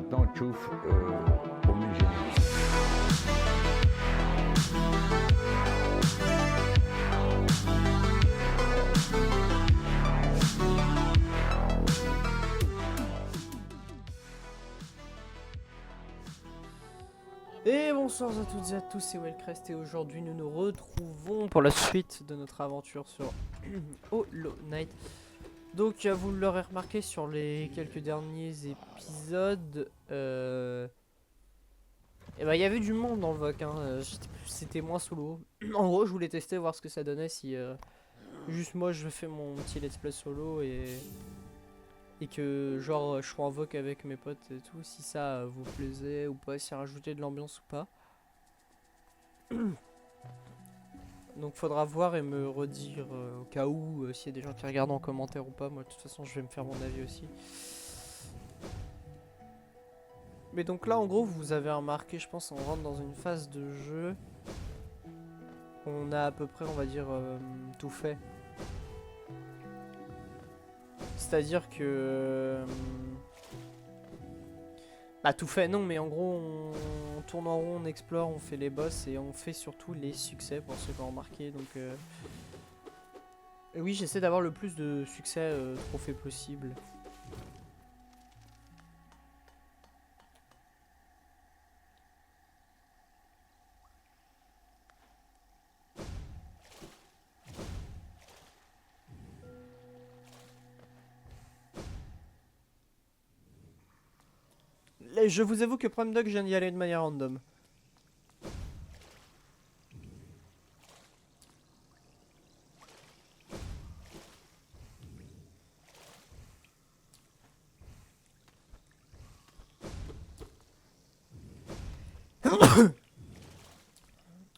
maintenant, Tchouf, au musée. Et bonsoir à toutes et à tous, c'est Wellcrest et aujourd'hui nous nous retrouvons pour la suite de notre aventure sur Hollow Knight. Donc vous l'aurez remarqué sur les quelques derniers épisodes, et bah il y avait du monde dans le VOC, hein. C'était moins solo. En gros je voulais tester voir ce que ça donnait si juste moi je fais mon petit let's play solo et que genre je suis en VOC avec mes potes et tout, si ça vous plaisait ou pas, si rajouter de l'ambiance ou pas. Donc faudra voir et me redire au cas où s'il y a des gens qui regardent en commentaire ou pas. Moi de toute façon je vais me faire mon avis aussi. Mais donc là en gros vous avez remarqué, je pense on rentre dans une phase de jeu. On a à peu près on va dire tout fait. C'est-à-dire que... bah tout fait non, mais en gros on tourne en rond, on explore, on fait les boss et on fait surtout les succès pour ceux qui ont remarqué. Donc oui, j'essaie d'avoir le plus de succès trophées possible. Je vous avoue que Prime Dog, je viens d'y aller de manière random.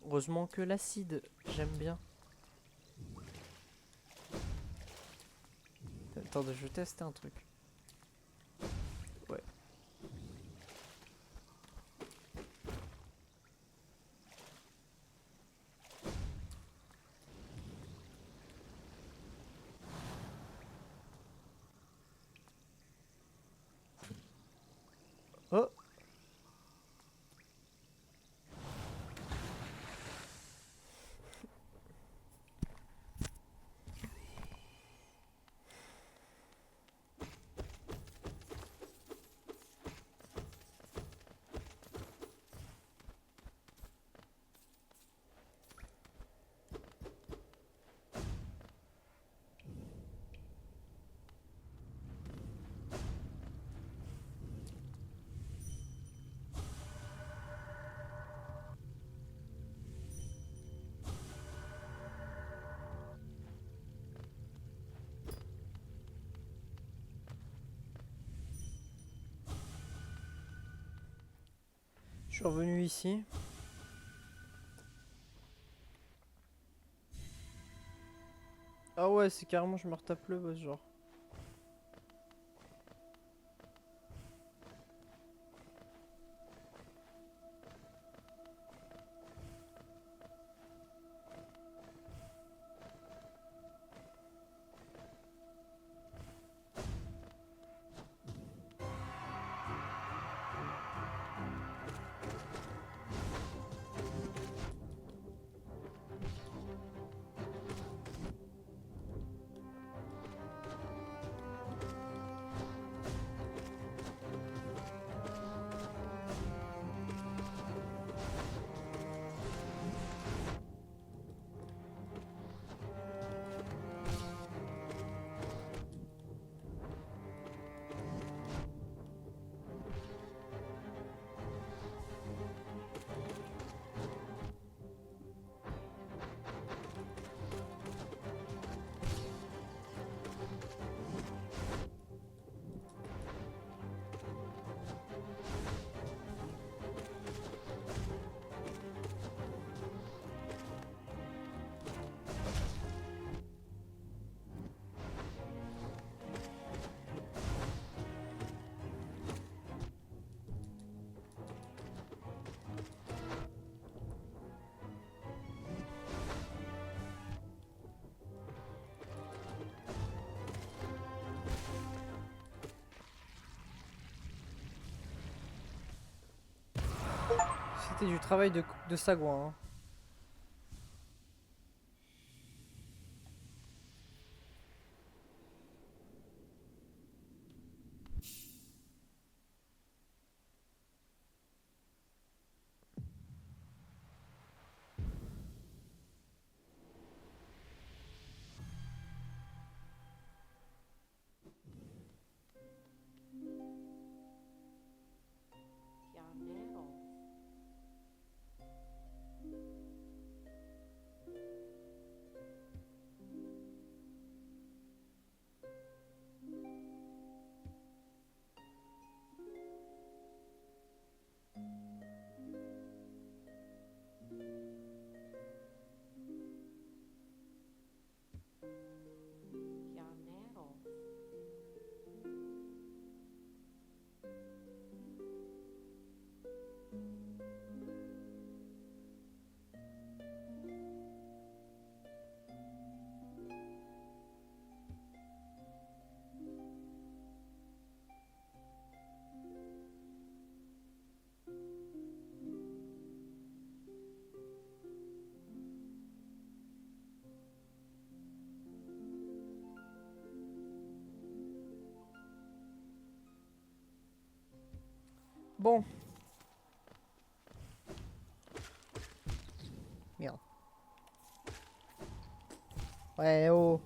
Heureusement que l'acide, j'aime bien. Attendez, je vais tester un truc. Ouais. Oh! Je suis revenu ici. Ah ouais, c'est carrément je me retape le boss, genre. C'était du travail de sagouin. Hein. Bon. Merde. Ouais, oh.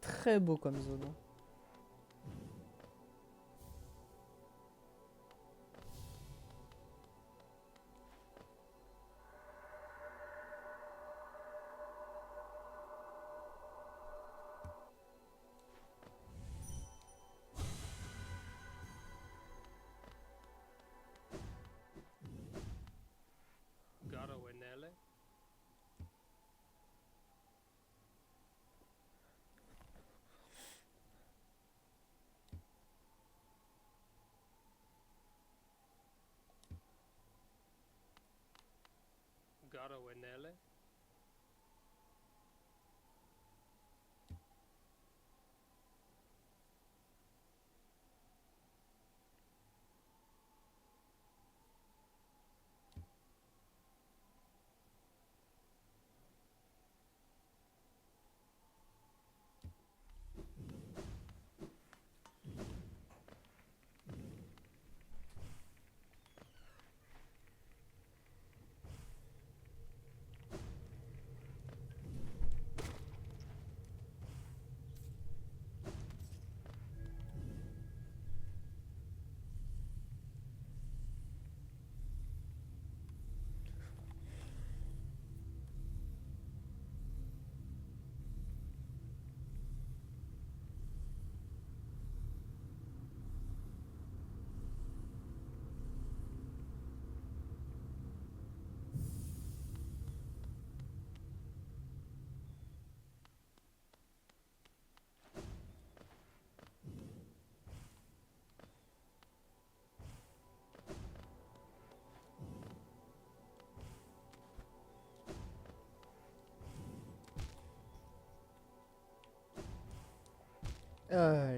Très beau comme zone. Hein.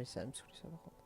Ça va me saouler ça par contre.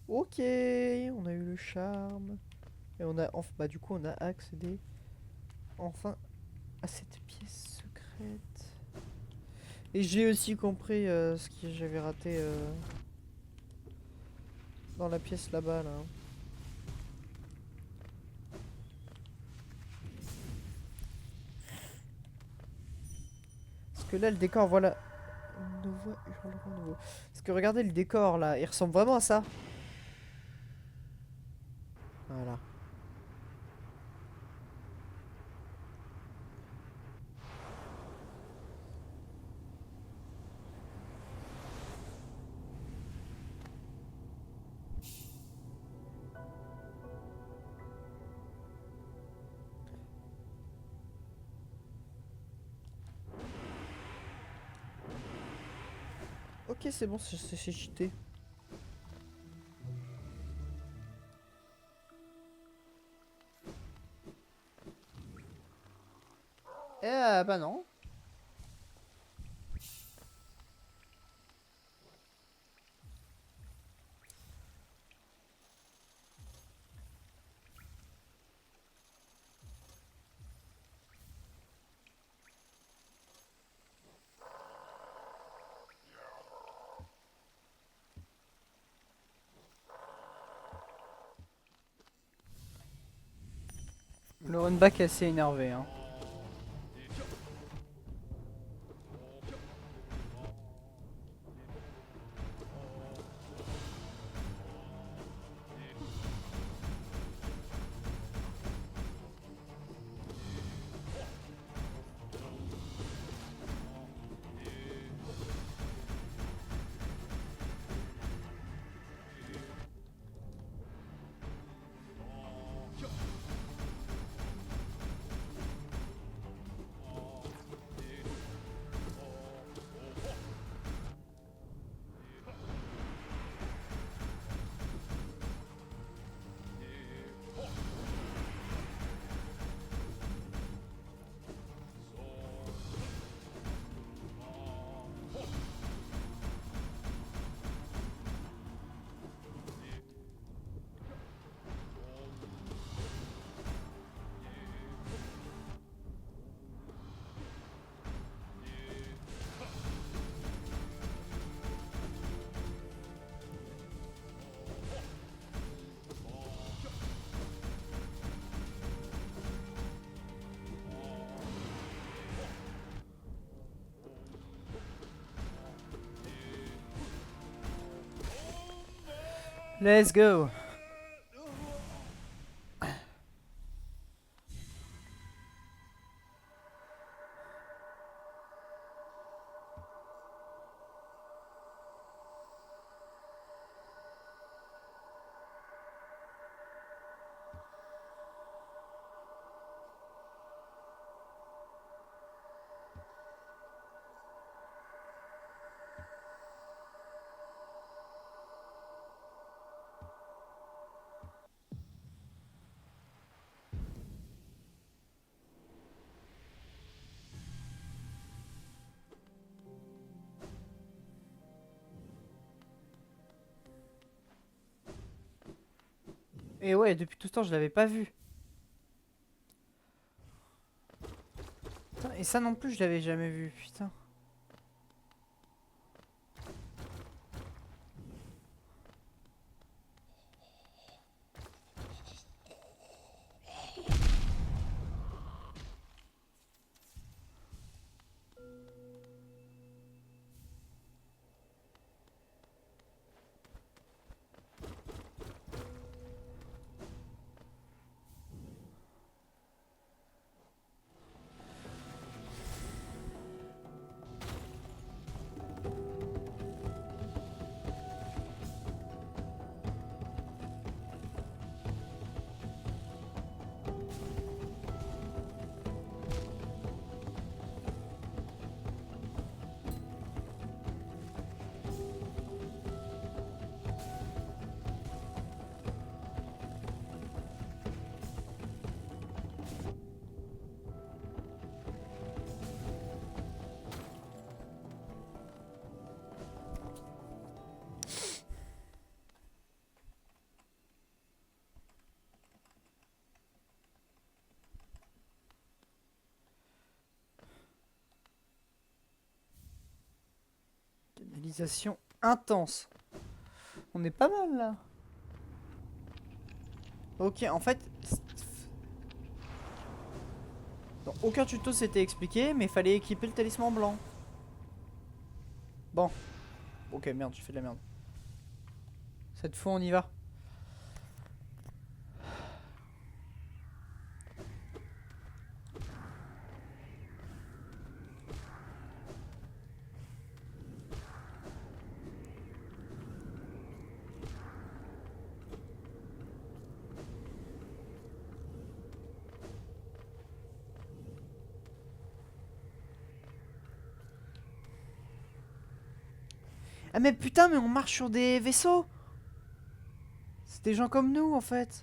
Ok, on a eu le charme. Et on a bah du coup on a accédé enfin à cette pièce secrète. Et j'ai aussi compris ce que j'avais raté dans la pièce là-bas là. Parce que là le décor voilà. Nouveau hurlement nouveau. Parce que regardez le décor là, il ressemble vraiment à ça. Voilà. Ok c'est bon, c'est cheaté. Bah non. Le runback est assez énervé hein. Let's go. Et ouais, depuis tout ce temps, je l'avais pas vu. Putain, et ça non plus, je l'avais jamais vu, putain. Civilisation intense. On est pas mal là. Ok, en fait... Dans aucun tuto c'était expliqué, mais il fallait équiper le talisman blanc. Bon. Ok, merde, j'ai fait de la merde. Cette fois, on y va. Ah mais putain, mais on marche sur des vaisseaux. C'est des gens comme nous, en fait.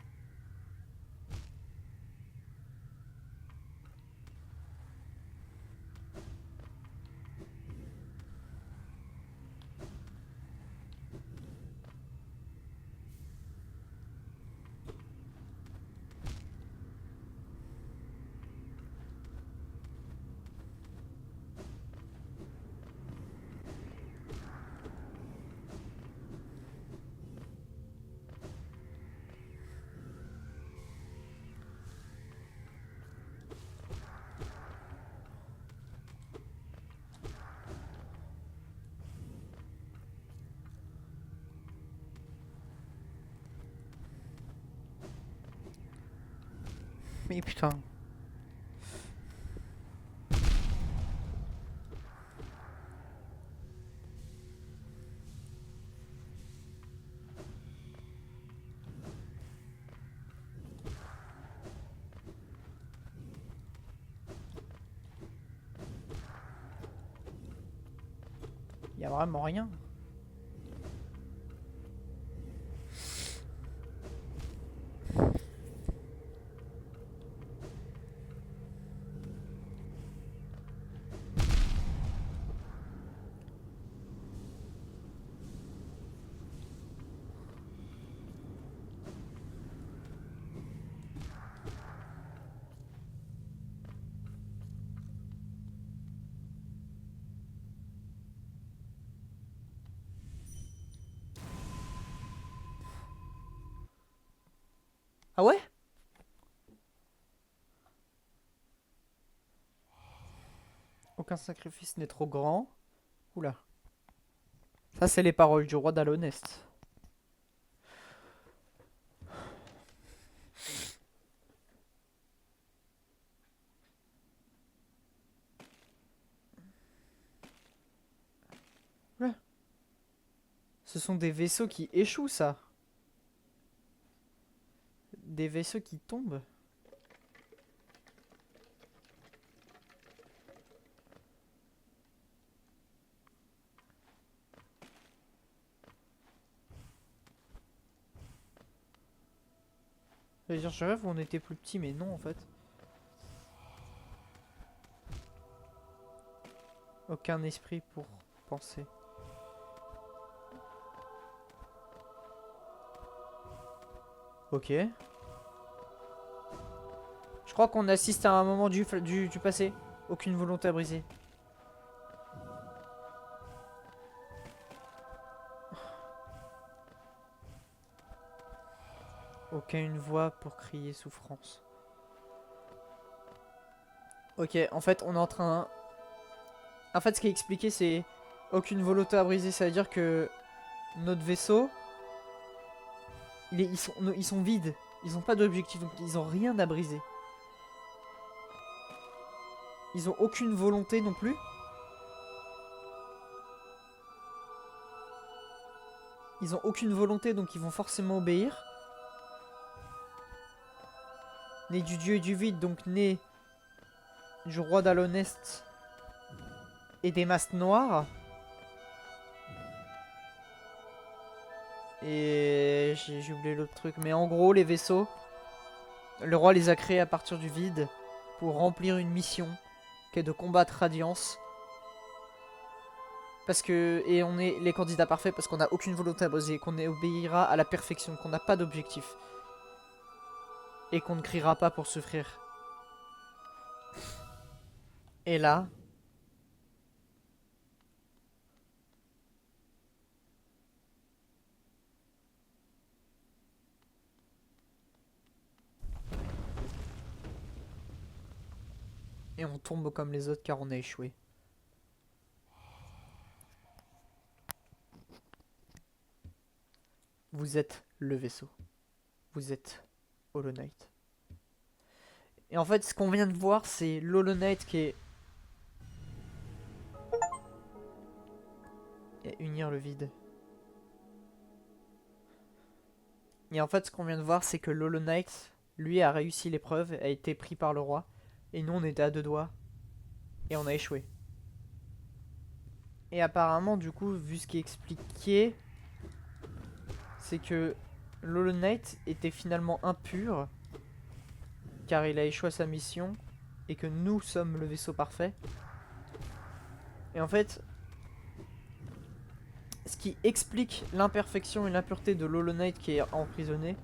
Mais putain. Y a vraiment rien. Ah ouais? Aucun sacrifice n'est trop grand. Oula. Ça, c'est les paroles du roi d'Alonest. Oula. Ce sont des vaisseaux qui échouent, ça. Des vaisseaux qui tombent. Je veux dire, je rêve où on était plus petit, mais non, en fait. Aucun esprit pour penser. Ok. Je crois qu'on assiste à un moment du passé. Aucune volonté à briser. Aucune voix pour crier souffrance. Ok, en fait, on est en train... En fait, ce qui est expliqué, c'est... Aucune volonté à briser, ça veut dire que... Notre vaisseau... Ils sont vides. Ils ont pas d'objectif, donc ils ont rien à briser. Ils ont aucune volonté non plus. Ils ont aucune volonté, donc ils vont forcément obéir. Né du dieu et du vide, donc né du roi d'Alonest et des masses noires. Et j'ai oublié l'autre truc, mais en gros les vaisseaux, le roi les a créés à partir du vide pour remplir une mission qui est de combattre Radiance. Parce que, et on est les candidats parfaits parce qu'on n'a aucune volonté à briser, qu'on obéira à la perfection, qu'on n'a pas d'objectif. Et qu'on ne criera pas pour souffrir. Et là... Et on tombe comme les autres car on a échoué. Vous êtes le vaisseau. Vous êtes Hollow Knight. Et en fait, ce qu'on vient de voir, c'est l'Hollow Knight qui est... Et unir le vide. Et en fait, ce qu'on vient de voir, c'est que l'Hollow Knight, lui, a réussi l'épreuve, a été pris par le roi. Et nous, on était à 2 doigts. Et on a échoué. Et apparemment, du coup, vu ce qui est expliqué, c'est que l'Hollow Knight était finalement impur, car il a échoué à sa mission, et que nous sommes le vaisseau parfait. Et en fait, ce qui explique l'imperfection et l'impureté de l'Hollow Knight qui est emprisonné,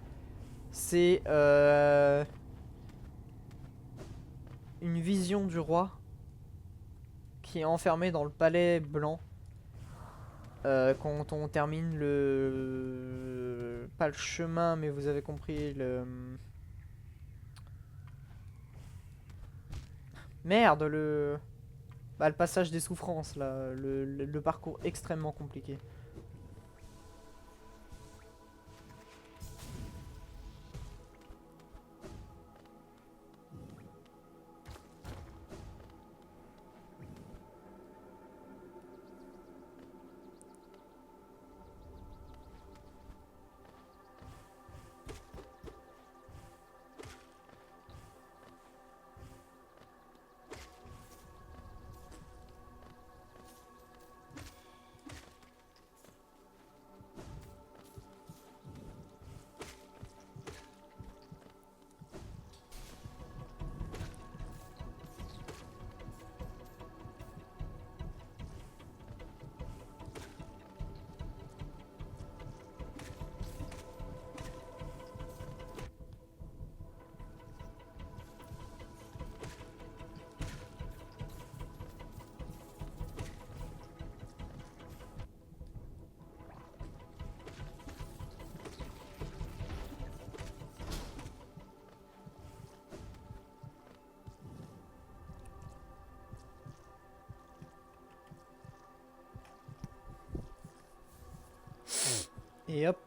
c'est une vision du roi qui est enfermé dans le palais blanc. Quand on termine le... pas le chemin, mais vous avez compris, le... Merde, le... Bah, le passage des souffrances, là. Le parcours extrêmement compliqué. Et hop.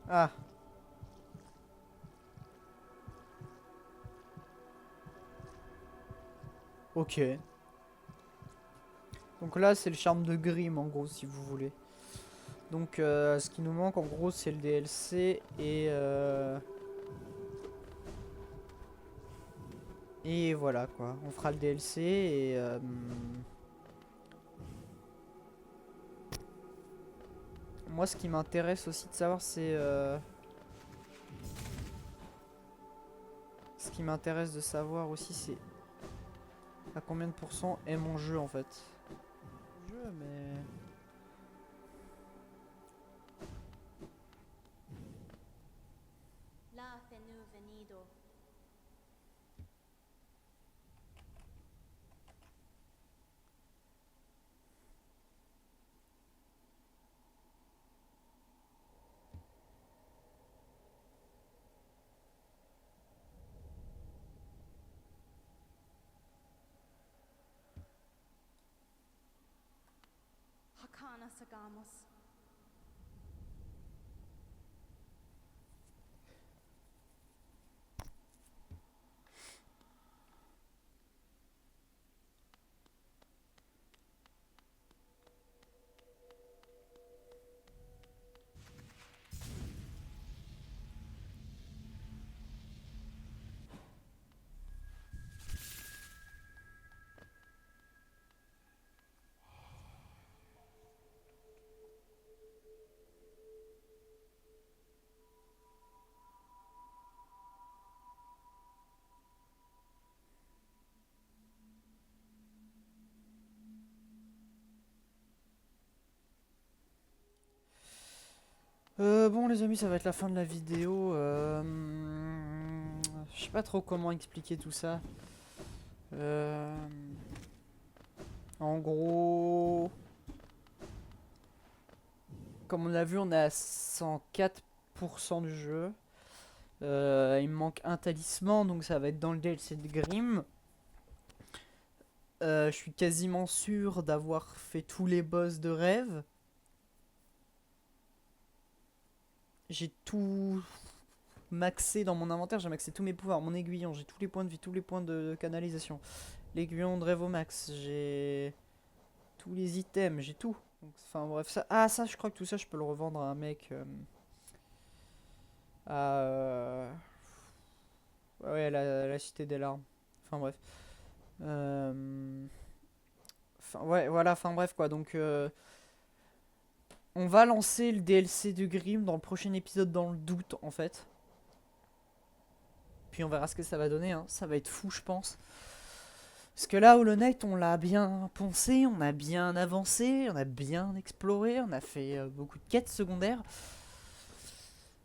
Ah. Ok. Donc là, c'est le charme de Grimm, en gros, si vous voulez. Donc, ce qui nous manque, en gros, c'est le DLC et... Et voilà, quoi. On fera le DLC et... Moi, ce qui m'intéresse aussi de savoir, c'est... Ce qui m'intéresse de savoir aussi, c'est... À combien de pourcents est mon jeu, en fait. Jeu, mais... La tenu venido. Hakana Sagamos. Bon les amis, ça va être la fin de la vidéo. Je sais pas trop comment expliquer tout ça. En gros... comme on a vu, on est à 104% du jeu. Il me manque un talisman, donc ça va être dans le DLC de Grimm. Je suis quasiment sûr d'avoir fait tous les boss de rêve. J'ai tout maxé dans mon inventaire, j'ai maxé tous mes pouvoirs, mon aiguillon, j'ai tous les points de vie, tous les points de canalisation. L'aiguillon de rêve au max, j'ai tous les items, j'ai tout. Donc, enfin bref, ça, ça je crois que tout ça je peux le revendre à un mec à, ouais, la cité des larmes. Enfin bref. Enfin ouais, voilà, enfin bref quoi, donc on va lancer le DLC de Grimm dans le prochain épisode dans le doute en fait. Puis on verra ce que ça va donner, hein. Ça va être fou je pense. Parce que là, Hollow Knight, on l'a bien poncé, on a bien avancé, on a bien exploré, on a fait beaucoup de quêtes secondaires.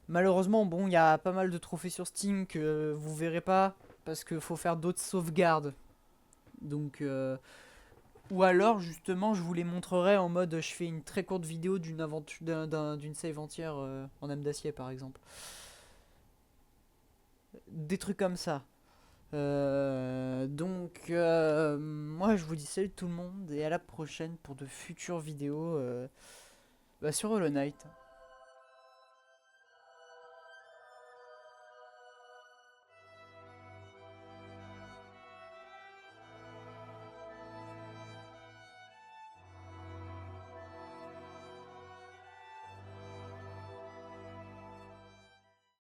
Malheureusement, bon, il y a pas mal de trophées sur Steam que vous verrez pas parce qu'il faut faire d'autres sauvegardes. Donc, ou alors, justement, je vous les montrerai en mode je fais une très courte vidéo d'une aventure, d'une save entière en âme d'acier, par exemple. Des trucs comme ça. Donc, moi je vous dis salut tout le monde et à la prochaine pour de futures vidéos sur Hollow Knight.